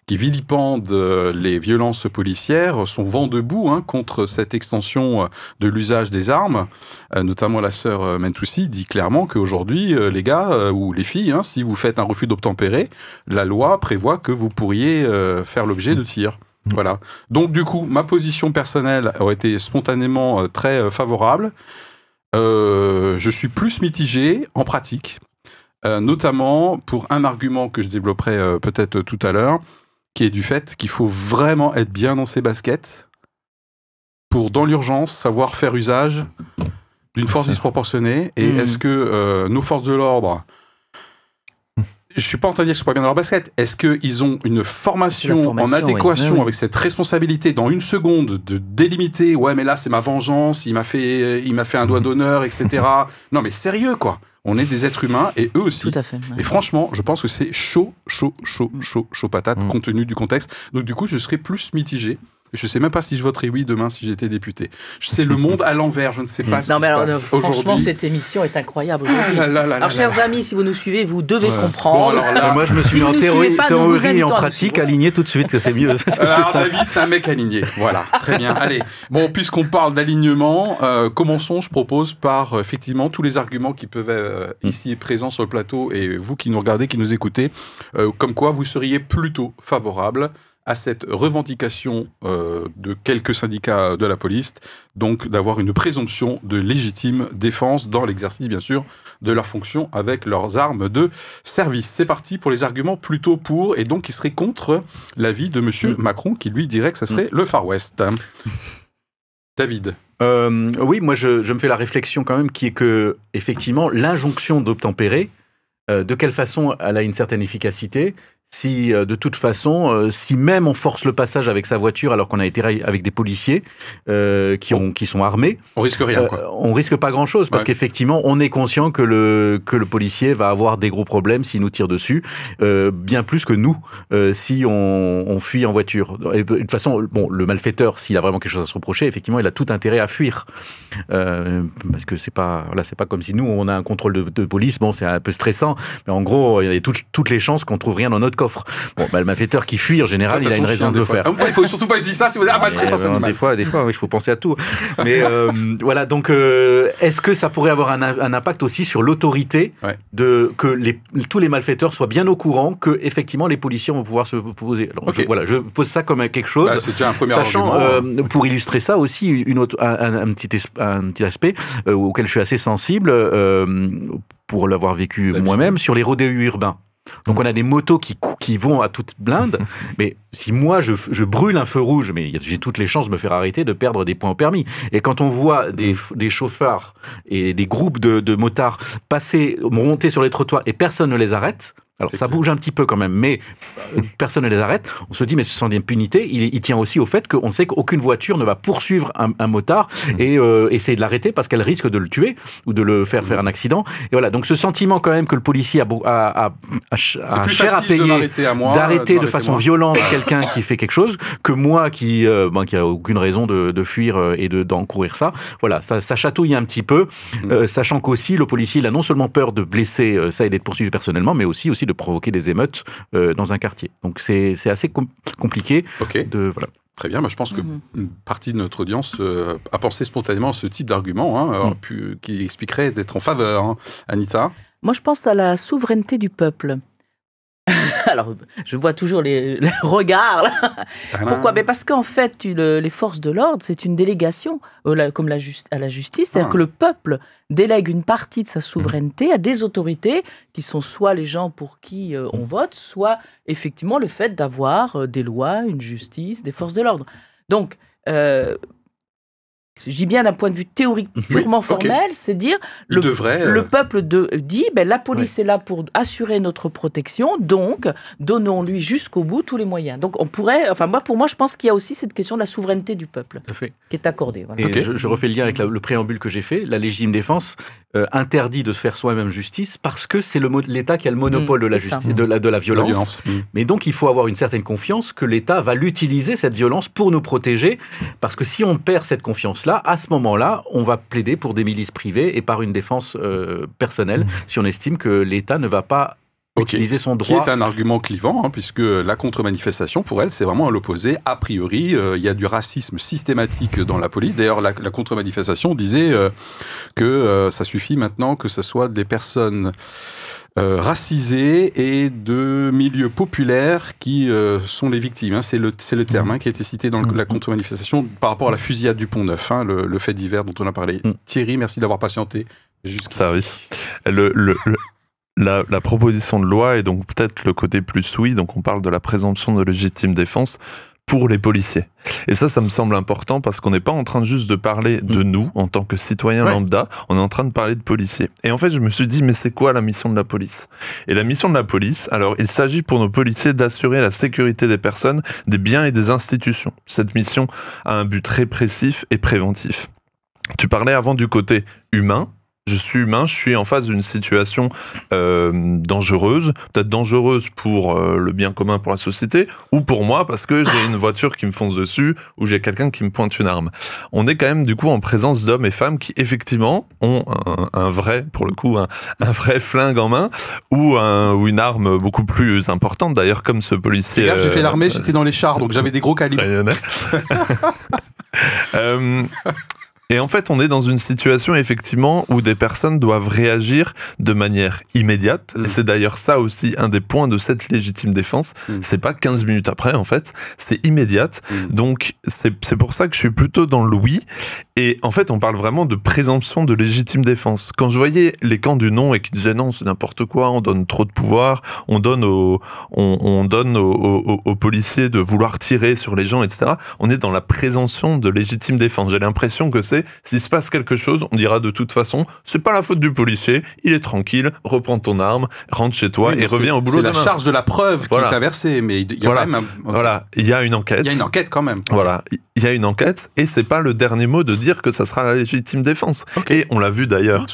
vilipendent les violences policières sont vent debout contre cette extension de l'usage des armes. Notamment la sœur Mentoussi dit clairement qu'aujourd'hui, les gars ou les filles, si vous faites un refus d'obtempérer, la loi prévoit que vous pourriez faire l'objet de tirs. Voilà. Donc du coup, ma position personnelle aurait été spontanément très favorable. Je suis plus mitigé en pratique. Notamment pour un argument que je développerai peut-être tout à l'heure, qui est du fait qu'il faut vraiment être bien dans ses baskets pour, dans l'urgence, savoir faire usage d'une force disproportionnée. Et est-ce que nos forces de l'ordre, je ne suis pas en train de dire qu'ils ne sont pas bien dans leur basket, est-ce qu'ils ont une formation en adéquation avec cette responsabilité dans une seconde de délimiter, ouais mais là c'est ma vengeance, il m'a fait un doigt d'honneur, etc. Non mais sérieux quoi. On est des êtres humains et eux aussi. Tout à fait. Ouais. Et franchement, je pense que c'est chaud patate, compte tenu du contexte. Donc du coup, je serais plus mitigé. Je ne sais même pas si je voterai oui demain si j'étais député. C'est le monde à l'envers, je ne sais pas ce qui se passe aujourd'hui. Franchement, cette émission est incroyable aujourd'hui. Alors, chers amis, si vous nous suivez, vous devez comprendre. Bon, alors là, moi, je me suis mis en théorie et en pratique, aligné tout de suite, que c'est mieux. Alors, David, c'est un mec aligné. Voilà, très bien. Allez, bon, puisqu'on parle d'alignement, commençons, je propose, par effectivement tous les arguments qui peuvent être ici présents sur le plateau et vous qui nous regardez, qui nous écoutez, comme quoi vous seriez plutôt favorable à cette revendication de quelques syndicats de la police, donc d'avoir une présomption de légitime défense dans l'exercice, bien sûr, de leurs fonctions avec leurs armes de service. C'est parti pour les arguments plutôt pour, et donc qui seraient contre l'avis de M. Macron, qui lui dirait que ça serait le Far West. David. Oui, moi je me fais la réflexion quand même qui est que, effectivement, l'injonction d'obtempérer, de quelle façon elle a une certaine efficacité ? Si de toute façon, si même on force le passage avec sa voiture alors qu'on a été avec des policiers qui sont armés, on risque rien, quoi. On risque pas grand-chose parce qu'effectivement, on est conscient que le policier va avoir des gros problèmes s'il nous tire dessus, bien plus que nous si on fuit en voiture. Et de toute façon, bon, le malfaiteur, s'il a vraiment quelque chose à se reprocher, effectivement, il a tout intérêt à fuir parce que c'est pas comme si nous on a un contrôle de police. Bon, c'est un peu stressant, mais en gros, il y a toutes les chances qu'on trouve rien dans notre coffre. Bon, le malfaiteur qui fuit, en général, il a une raison de le faire. Il faut surtout pas que je dise ça si vous dites maltraitance animale. Des fois, il faut penser à tout. Mais voilà, donc est-ce que ça pourrait avoir un impact aussi sur l'autorité de que tous les malfaiteurs soient bien au courant que effectivement les policiers vont pouvoir se poser. Alors, je pose ça comme quelque chose. C'est déjà un premier sachant, pour illustrer ça aussi, un petit aspect auquel je suis assez sensible pour l'avoir vécu moi-même sur les rodéos urbains. Donc on a des motos qui vont à toute blinde, mais si moi je brûle un feu rouge, mais j'ai toutes les chances de me faire arrêter, de perdre des points au permis. Et quand on voit des chauffeurs et des groupes de motards monter sur les trottoirs et personne ne les arrête, alors ça bouge un petit peu quand même, mais personne ne les arrête. On se dit, mais ce sont des impunités. Il tient aussi au fait qu'on sait qu'aucune voiture ne va poursuivre un motard et essayer de l'arrêter parce qu'elle risque de le tuer ou de le faire un accident. Et voilà, donc ce sentiment quand même que le policier a cher à payer d'arrêter de façon violente quelqu'un qui fait quelque chose, que moi qui a aucune raison de fuir et d'encourir ça. Voilà, ça chatouille un petit peu, sachant qu'aussi le policier il a non seulement peur de blesser ça et d'être poursuivi personnellement, mais aussi de provoquer des émeutes dans un quartier. Donc c'est assez compliqué. Voilà. Très bien, je pense que une partie de notre audience a pensé spontanément à ce type d'argument qui expliquerait d'être en faveur. Anita ? Moi, je pense à la souveraineté du peuple. Alors, je vois toujours les regards, là. Pourquoi ? Mais parce qu'en fait, les forces de l'ordre, c'est une délégation, comme à la justice, c'est-à-dire que le peuple délègue une partie de sa souveraineté à des autorités qui sont soit les gens pour qui on vote, soit effectivement le fait d'avoir des lois, une justice, des forces de l'ordre. Donc, je dis bien d'un point de vue théorique purement formel, c'est dire le peuple dit la police est là pour assurer notre protection, donc donnons-lui jusqu'au bout tous les moyens. Donc on pourrait, pour moi je pense qu'il y a aussi cette question de la souveraineté du peuple qui est accordée. Voilà. Et je refais le lien avec le préambule que j'ai fait, la légitime défense interdit de se faire soi-même justice parce que c'est l'État qui a le monopole de la justice, de la violence. Mais donc il faut avoir une certaine confiance que l'État va l'utiliser, cette violence, pour nous protéger, parce que si on perd cette confiance-là, à ce moment-là, on va plaider pour des milices privées et par une défense personnelle, si on estime que l'État ne va pas utiliser son droit. Qui est un argument clivant, puisque la contre-manifestation, pour elle, c'est vraiment à l'opposé. A priori, il y a du racisme systématique dans la police. D'ailleurs, la contre-manifestation disait que ça suffit maintenant que ce soit des personnes racisés et de milieux populaires qui sont les victimes. C'est le terme qui a été cité dans la contre-manifestation par rapport à la fusillade du Pont-Neuf, le fait divers dont on a parlé. Thierry, merci d'avoir patienté jusqu'ici. Ça, oui. La proposition de loi est donc peut-être le côté plus donc on parle de la présomption de légitime défense pour les policiers. Et ça me semble important parce qu'on n'est pas en train juste de parler de nous en tant que citoyens lambda, on est en train de parler de policiers. Et en fait, je me suis dit, mais c'est quoi la mission de la police? Et la mission de la police, alors il s'agit pour nos policiers d'assurer la sécurité des personnes, des biens et des institutions. Cette mission a un but répressif et préventif. Tu parlais avant du côté humain. Je suis humain, je suis en face d'une situation dangereuse, peut-être dangereuse pour le bien commun, pour la société, ou pour moi parce que j'ai une voiture qui me fonce dessus, ou j'ai quelqu'un qui me pointe une arme. On est quand même du coup en présence d'hommes et femmes qui effectivement ont un vrai, pour le coup, un vrai flingue en main, ou une arme beaucoup plus importante, d'ailleurs comme ce policier... Regarde, j'ai fait l'armée, j'étais dans les chars, donc j'avais des gros calibres. Et en fait, on est dans une situation, effectivement, où des personnes doivent réagir de manière immédiate. Et c'est d'ailleurs ça aussi, un des points de cette légitime défense. C'est pas 15 minutes après, en fait. C'est immédiate. Donc, c'est pour ça que je suis plutôt dans le oui. Et en fait, on parle vraiment de présomption de légitime défense. Quand je voyais les camps du non et qui disaient non, c'est n'importe quoi, on donne trop de pouvoir, on donne aux policiers de vouloir tirer sur les gens, etc. On est dans la présomption de légitime défense. J'ai l'impression que s'il se passe quelque chose, on dira de toute façon, c'est pas la faute du policier, il est tranquille, reprends ton arme, rentre chez toi et reviens au boulot demain. C'est la charge de la preuve qui est inversée, mais il y a quand même il y a une enquête. Il y a une enquête quand même. Voilà, il y a une enquête et c'est pas le dernier mot de dire que ça sera la légitime défense. Et on l'a vu d'ailleurs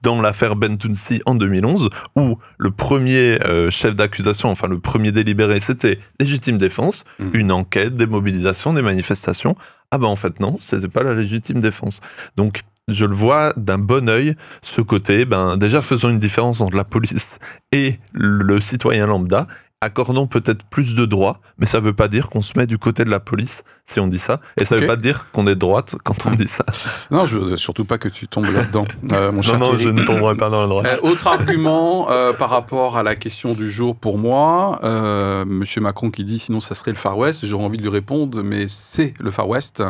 dans l'affaire Bentounsi en 2011, où le premier chef d'accusation, enfin le premier délibéré, c'était légitime défense, une enquête, des mobilisations, des manifestations. Ah ben en fait non, c'était pas la légitime défense. Donc je le vois d'un bon œil, ce côté, déjà faisons une différence entre la police et le citoyen lambda, accordons peut-être plus de droits, mais ça veut pas dire qu'on se met du côté de la police si on dit ça, et ça veut pas dire qu'on est de droite quand on dit ça. Non, je veux surtout pas que tu tombes là-dedans, mon cher Thierry. Non, je ne tomberai pas dans la droite. Autre argument par rapport à la question du jour pour moi, Monsieur Macron qui dit sinon ça serait le Far West, j'aurais envie de lui répondre, mais c'est le Far West.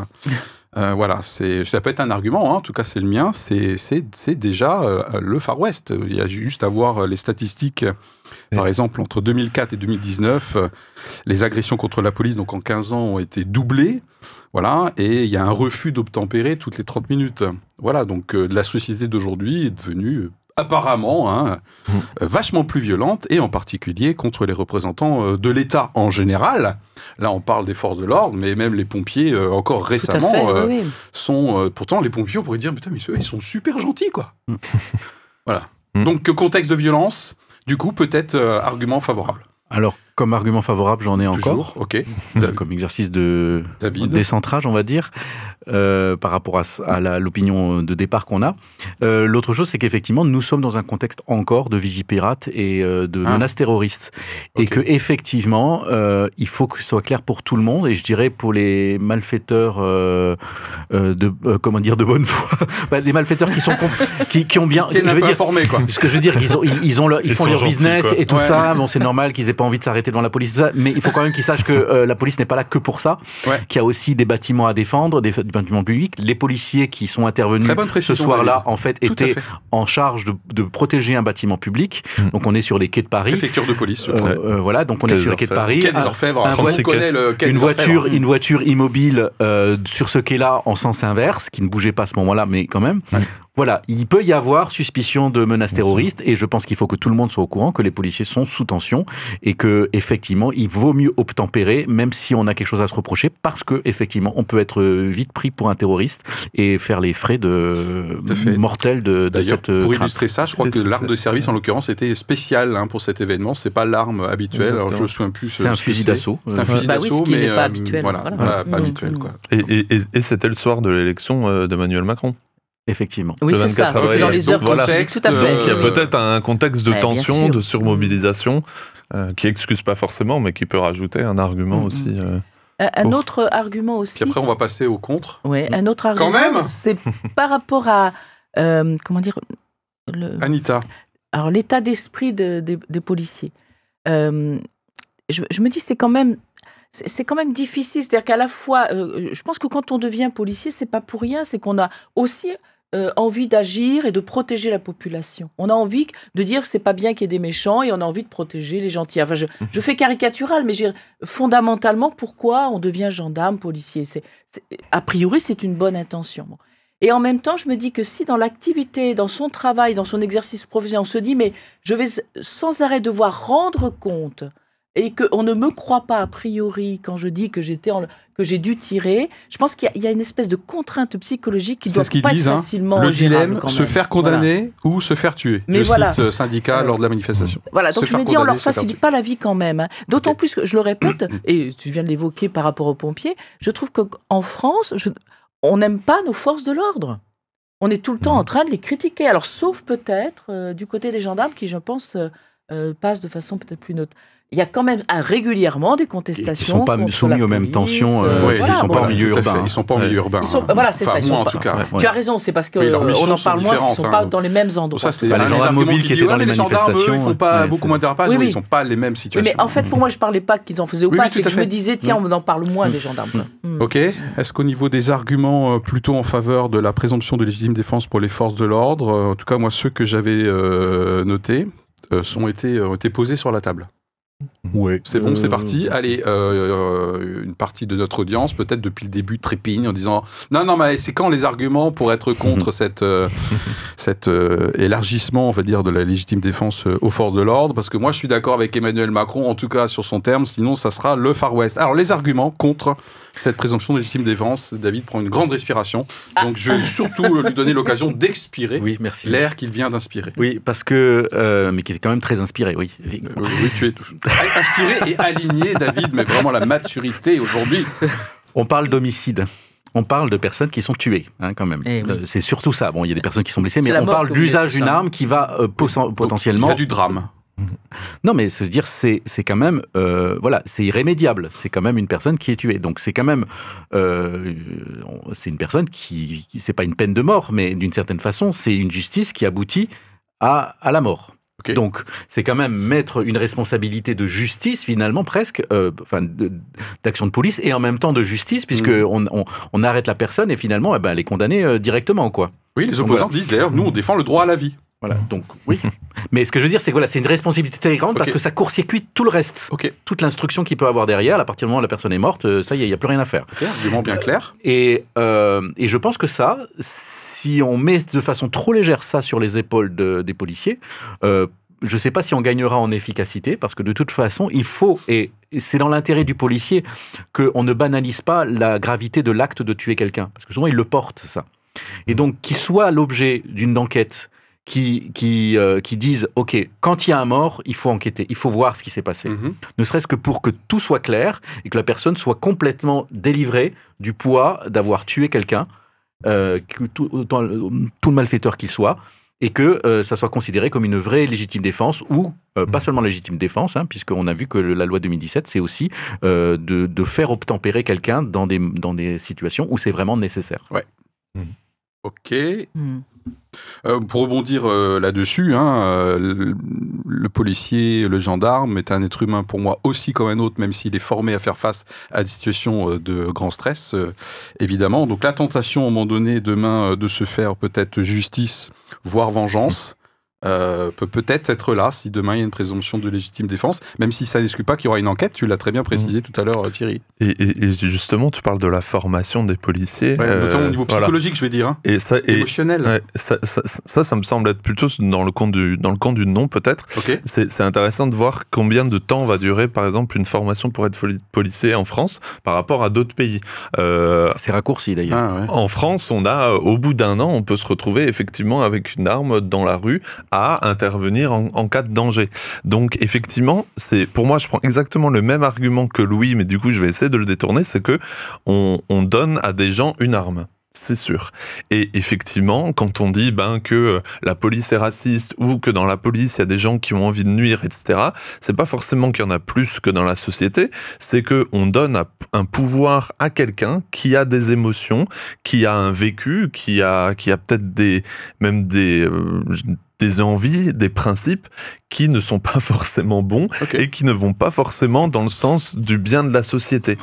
Voilà, ça peut être un argument, en tout cas c'est le mien, c'est déjà le Far West. Il y a juste à voir les statistiques. Par exemple, entre 2004 et 2019, les agressions contre la police, donc en 15 ans, ont été doublées. Voilà, et il y a un refus d'obtempérer toutes les 30 minutes. Voilà, donc la société d'aujourd'hui est devenue apparemment vachement plus violente, et en particulier contre les représentants de l'État en général. Là, on parle des forces de l'ordre, mais même les pompiers, encore récemment, sont... pourtant, les pompiers, on pourrait dire, putain, mais ils sont super gentils, quoi. Voilà. Donc, contexte de violence... Du coup, peut-être argument favorable. Alors, comme argument favorable, j'en ai toujours, encore. Comme exercice de décentrage, on va dire, par rapport à l'opinion de départ qu'on a. L'autre chose, c'est qu'effectivement, nous sommes dans un contexte encore de vigipirate et de menaces terroristes. Et qu'effectivement, il faut que ce soit clair pour tout le monde, et je dirais pour les malfaiteurs comment dire, de bonne foi, des malfaiteurs qui ont bien... informé, quoi. Ce que je veux dire, ils font leur business quoi. Et tout ça, bon, c'est normal qu'ils aient pas envie de s'arrêter arrêter devant la police, tout ça, mais il faut quand même qu'ils sachent que la police n'est pas là que pour ça, qu'il y a aussi des bâtiments à défendre, des bâtiments publics. Les policiers qui sont intervenus ce soir-là, en fait, étaient en charge de protéger un bâtiment public. Donc on est sur les quais de Paris. Préfecture de police. Voilà, donc on est sur les quais de Paris. Quai des Orfèvres. Une voiture immobile sur ce quai-là en sens inverse, qui ne bougeait pas à ce moment-là, mais quand même. Voilà, il peut y avoir suspicion de menaces terroristes et je pense qu'il faut que tout le monde soit au courant que les policiers sont sous tension et que effectivement, il vaut mieux obtempérer même si on a quelque chose à se reprocher parce que effectivement, on peut être vite pris pour un terroriste et faire les frais mortels de cette pour illustrer ça, je crois que l'arme de service en l'ocurrence était spéciale pour cet événement, c'est pas l'arme habituelle. Alors je me souviens plus. C'est un fusil d'assaut. C'est un fusil d'assaut, mais pas habituel. Voilà, pas habituel quoi. Et c'était le soir de l'élection d'Emmanuel Macron. Effectivement. Oui, c'est ça. C'était dans les heures voilà. Tout à fait. Donc il y a peut-être un contexte de tension, de surmobilisation, qui excuse pas forcément, mais qui peut rajouter un argument aussi. Un autre argument aussi. Puis après, on va passer au contre. Oui, un autre argument. Quand même. C'est par rapport à comment dire. Anita. Alors l'état d'esprit des policiers. Je me dis c'est quand même difficile. C'est-à-dire qu'à la fois, je pense que quand on devient policier, c'est pas pour rien, c'est qu'on a aussi envie d'agir et de protéger la population. On a envie de dire que c'est pas bien qu'il y ait des méchants et on a envie de protéger les gentils. Enfin, je fais caricatural, mais fondamentalement, pourquoi on devient gendarme, policier ? A priori, c'est une bonne intention. Bon. Et en même temps, je me dis que si dans l'activité, dans son travail, dans son exercice professionnel, on se dit mais je vais sans arrêt devoir rendre compte et qu'on ne me croit pas a priori quand je dis que j'ai dû tirer, je pense qu'il y a une espèce de contrainte psychologique qui doit pas être facilement le gérable. dilemme, se faire condamner ou se faire tuer. Mais voilà. Cite syndicat lors de la manifestation. Voilà, donc je me dis, on leur facilite pas la vie quand même. D'autant plus que, je le répète, et tu viens de l'évoquer par rapport aux pompiers, je trouve qu'en France, on n'aime pas nos forces de l'ordre. On est tout le temps en train de les critiquer. Alors, sauf peut-être du côté des gendarmes qui, je pense, passent de façon peut-être plus neutre. Il y a quand même régulièrement des contestations. Ils ne sont pas soumis aux mêmes tensions. Ils ne sont pas en milieu urbain. Ils ne sont pas en milieu urbain. Voilà, c'est ça. Moi, en tout cas. Tu as raison, c'est parce qu'on en parle moins, parce qu'ils ne sont pas dans les mêmes endroits. Ça, c'est les gendarmes mobiles qui étaient dans les manifestations. Ils ne font pas beaucoup moins de dérapage. Ils ne sont pas les mêmes situations. Mais en fait, pour moi, je ne parlais pas qu'ils en faisaient ou pas. C'est que je me disais, tiens, on en parle moins des gendarmes. Ok. Est-ce qu'au niveau des arguments plutôt en faveur de la présomption de légitime défense pour les forces de l'ordre, en tout cas, moi, ceux que j'avais notés ont été posés sur la table. Ouais. C'est bon, c'est parti. Allez, une partie de notre audience, peut-être depuis le début, trépigne en disant non, mais c'est quand les arguments pour être contre cet élargissement, on va dire, de la légitime défense aux forces de l'ordre, parce que moi, je suis d'accord avec Emmanuel Macron, en tout cas sur son terme, sinon ça sera le Far West. Alors, les arguments contre cette présomption de légitime défense, David prend une grande respiration, donc je vais surtout lui donner l'occasion d'expirer l'air qu'il vient d'inspirer. Oui, parce que, mais qui est quand même très inspiré, oui. Oui, tu es inspiré et aligné, David, mais vraiment la maturité aujourd'hui. On parle d'homicide. On parle de personnes qui sont tuées, quand même. C'est surtout ça. Bon, il y a des personnes qui sont blessées, mais on parle d'usage d'une arme qui va potentiellement... Il y a du drame. Non, mais se dire, c'est quand même... voilà, c'est irrémédiable. C'est quand même une personne qui est tuée. Donc, c'est quand même... c'est une personne qui c'est pas une peine de mort, mais d'une certaine façon, c'est une justice qui aboutit à la mort. Okay. Donc, c'est quand même mettre une responsabilité de justice, finalement, presque, d'action de police, et en même temps de justice, puisqu'on arrête la personne, et finalement, elle est condamnée directement, quoi. Oui, les opposants disent, d'ailleurs, nous, on défend le droit à la vie. Voilà, donc, oui. Mais ce que je veux dire, c'est que voilà, c'est une responsabilité très grande, parce que ça court-circuite tout le reste. Toute l'instruction qu'il peut avoir derrière, à partir du moment où la personne est morte, ça y est, il n'y a plus rien à faire. Argument bien clair. Et je pense que ça... Si on met de façon trop légère ça sur les épaules des policiers, je ne sais pas si on gagnera en efficacité, parce que de toute façon, il faut, et c'est dans l'intérêt du policier, qu'on ne banalise pas la gravité de l'acte de tuer quelqu'un, parce que souvent, il le porte, ça. Et donc, qu'il soit l'objet d'une enquête qui disent, OK, quand il y a un mort, il faut enquêter, il faut voir ce qui s'est passé. Ne serait-ce que pour que tout soit clair, et que la personne soit complètement délivrée du poids d'avoir tué quelqu'un, tout le malfaiteur qu'il soit, et que ça soit considéré comme une vraie légitime défense, ou pas seulement légitime défense, puisqu'on a vu que la loi 2017, c'est aussi de faire obtempérer quelqu'un dans des situations où c'est vraiment nécessaire. Ouais. Ok. Pour rebondir là-dessus, le policier, le gendarme est un être humain pour moi aussi comme un autre, même s'il est formé à faire face à des situations de grand stress, évidemment. Donc la tentation, à un moment donné, demain, de se faire peut-être justice, voire vengeance, peut-être être là si demain il y a une présomption de légitime défense, même si ça n'exclut pas qu'il y aura une enquête. Tu l'as très bien précisé tout à l'heure, Thierry. Et justement, tu parles de la formation des policiers, notamment au niveau psychologique, je vais dire, émotionnel. Ça me semble être plutôt dans le camp du non, peut-être. Okay. C'est intéressant de voir combien de temps va durer, par exemple, une formation pour être policier en France par rapport à d'autres pays. C'est raccourci d'ailleurs. En France, au bout d'un an, on peut se retrouver effectivement avec une arme dans la rue à intervenir en cas de danger. Donc effectivement, pour moi, je prends exactement le même argument que Louis, mais du coup je vais essayer de le détourner, c'est que on donne à des gens une arme. C'est sûr. Et effectivement, quand on dit que la police est raciste ou que dans la police il y a des gens qui ont envie de nuire, etc., c'est pas forcément qu'il y en a plus que dans la société, c'est qu'on donne un pouvoir à quelqu'un qui a des émotions, qui a un vécu, qui a peut-être même des envies, des principes qui ne sont pas forcément bons et qui ne vont pas forcément dans le sens du bien de la société.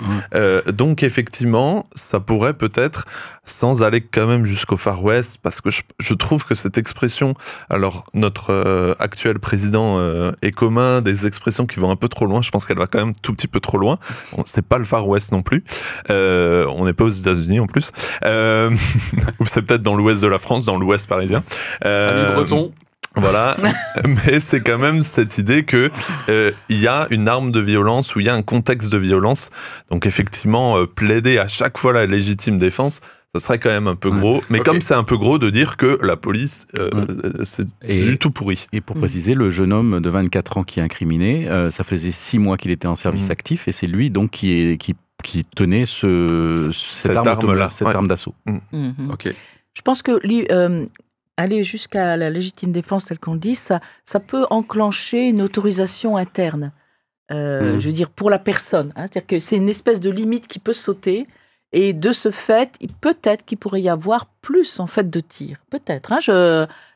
Donc effectivement, ça pourrait peut-être, sans aller quand même jusqu'au Far West, parce que je trouve que cette expression, alors notre actuel président est commun, des expressions qui vont un peu trop loin, je pense qu'elle va quand même tout petit peu trop loin. C'est pas le Far West non plus. On n'est pas aux États-Unis en plus. Ou c'est peut-être dans l'ouest de la France, dans l'ouest parisien. Ami breton. Voilà, mais c'est quand même cette idée que il y a une arme de violence ou il y a un contexte de violence. Donc effectivement, plaider à chaque fois la légitime défense, ça serait quand même un peu gros. Mais comme c'est un peu gros de dire que la police, c'est du tout pourri. Et pour préciser, le jeune homme de 24 ans qui est incriminé, ça faisait 6 mois qu'il était en service actif et c'est lui donc qui tenait cette arme d'assaut. Ok. Je pense que aller jusqu'à la légitime défense, telle qu'on le dit, ça peut enclencher une autorisation interne. Je veux dire, pour la personne. C'est-à-dire que c'est une espèce de limite qui peut sauter. Et de ce fait, peut-être qu'il pourrait y avoir plus, en fait, de tirs. Peut-être.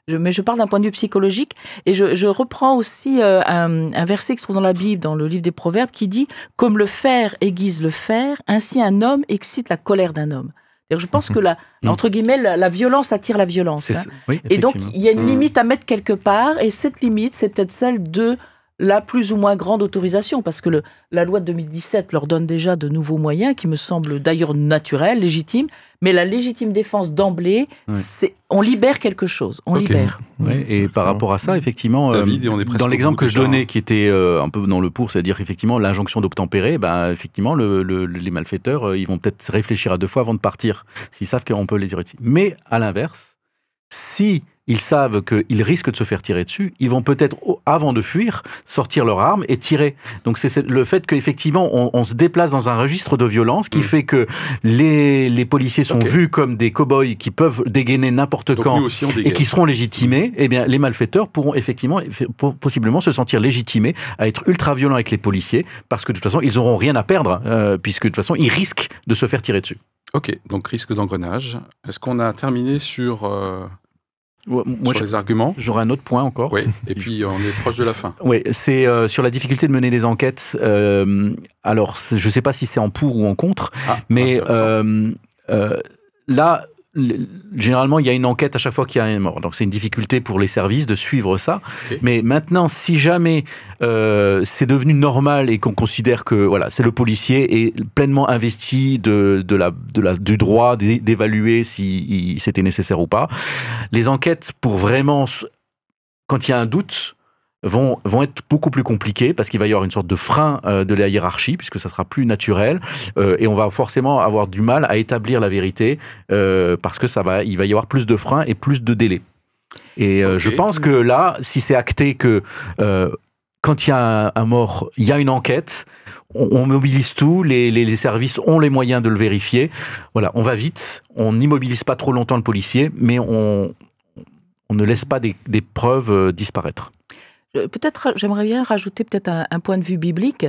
Mais je parle d'un point de vue psychologique. Et je reprends aussi un verset qui se trouve dans la Bible, dans le livre des Proverbes, qui dit « Comme le fer aiguise le fer, ainsi un homme excite la colère d'un homme ». Je pense que entre guillemets, la violence attire la violence. Oui, et donc, il y a une limite à mettre quelque part, et cette limite, c'est peut-être celle de la plus ou moins grande autorisation, parce que la loi de 2017 leur donne déjà de nouveaux moyens, qui me semblent d'ailleurs naturels, légitimes, mais la légitime défense d'emblée, on libère quelque chose, libère. Ouais, et par rapport à ça, effectivement, David, on est dans l'exemple que je donnais, qui était un peu dans le pour, c'est-à-dire effectivement l'injonction d'obtempérer, effectivement, les malfaiteurs, ils vont peut-être réfléchir à 2 fois avant de partir, s'ils savent qu'on peut les tirer dessus. Mais à l'inverse, si ils savent qu'ils risquent de se faire tirer dessus, ils vont peut-être, avant de fuir, sortir leur arme et tirer. Donc c'est le fait qu'effectivement, on se déplace dans un registre de violence qui fait que les policiers sont vus comme des cow-boys qui peuvent dégainer n'importe quand et qui seront légitimés. Eh bien, les malfaiteurs pourront effectivement, possiblement se sentir légitimés à être ultra violents avec les policiers parce que de toute façon, ils n'auront rien à perdre puisque de toute façon, ils risquent de se faire tirer dessus. Ok, donc risque d'engrenage. Est-ce qu'on a terminé sur les arguments? J'aurais un autre point encore. Oui, et puis on est proche de la fin. Oui, c'est sur la difficulté de mener des enquêtes. Alors, je ne sais pas si c'est en pour ou en contre, mais là, généralement, il y a une enquête à chaque fois qu'il y a un mort. Donc, c'est une difficulté pour les services de suivre ça. Mais maintenant, si jamais c'est devenu normal et qu'on considère que c'est le policier est pleinement investi du droit d'évaluer si c'était nécessaire ou pas, les enquêtes pour vraiment, quand il y a un doute, vont être beaucoup plus compliquées parce qu'il va y avoir une sorte de frein de la hiérarchie puisque ça sera plus naturel et on va forcément avoir du mal à établir la vérité parce que il va y avoir plus de freins et plus de délais. Et je pense que là, si c'est acté que quand il y a un mort, il y a une enquête, on mobilise tout, les services ont les moyens de le vérifier. Voilà, on va vite, on n'immobilise pas trop longtemps le policier, mais on ne laisse pas des preuves disparaître. Peut-être, j'aimerais bien rajouter peut-être un point de vue biblique.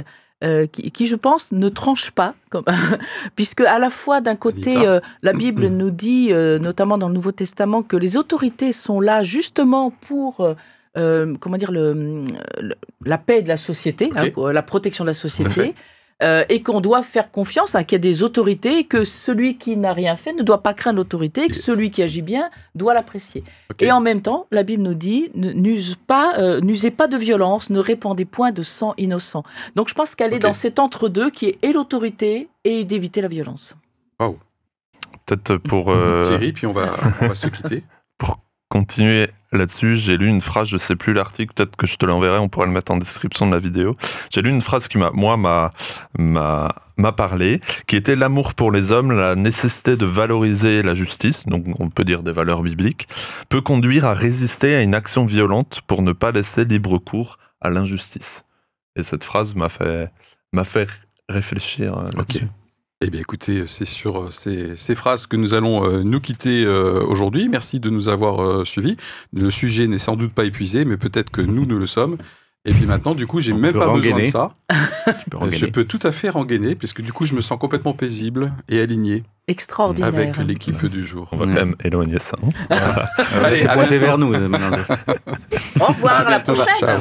qui, je pense, ne tranche pas, puisque à la fois, d'un côté, la Bible nous dit, notamment dans le Nouveau Testament, que les autorités sont là justement pour, comment dire, la paix de la société, pour la protection de la société, et qu'on doit faire confiance, qu'il y a des autorités, et que celui qui n'a rien fait ne doit pas craindre l'autorité, et que celui qui agit bien doit l'apprécier. Et en même temps, la Bible nous dit, n'usez pas de violence, ne répandez point de sang innocent. Donc je pense qu'elle est dans cet entre-deux qui est et l'autorité et d'éviter la violence. Waouh. Peut-être pour... Thierry, puis on va se quitter. Pour continuer là-dessus, j'ai lu une phrase, je ne sais plus l'article, peut-être que je te l'enverrai, on pourra le mettre en description de la vidéo. J'ai lu une phrase qui m'a parlé, qui était l'amour pour les hommes, la nécessité de valoriser la justice, donc on peut dire des valeurs bibliques, peut conduire à résister à une action violente pour ne pas laisser libre cours à l'injustice. Et cette phrase m'a fait réfléchir là-dessus. Eh bien, écoutez, c'est sur ces phrases que nous allons nous quitter aujourd'hui. Merci de nous avoir suivis. Le sujet n'est sans doute pas épuisé, mais peut-être que nous le sommes. Et puis maintenant, du coup, j'ai même pas besoin de ça. Je peux tout à fait rengainer, puisque du coup, je me sens complètement paisible et aligné. Extraordinaire. Avec l'équipe du jour. On va quand même éloigner ça. Allez, pointez vers nous. Au revoir, à la prochaine. Ciao.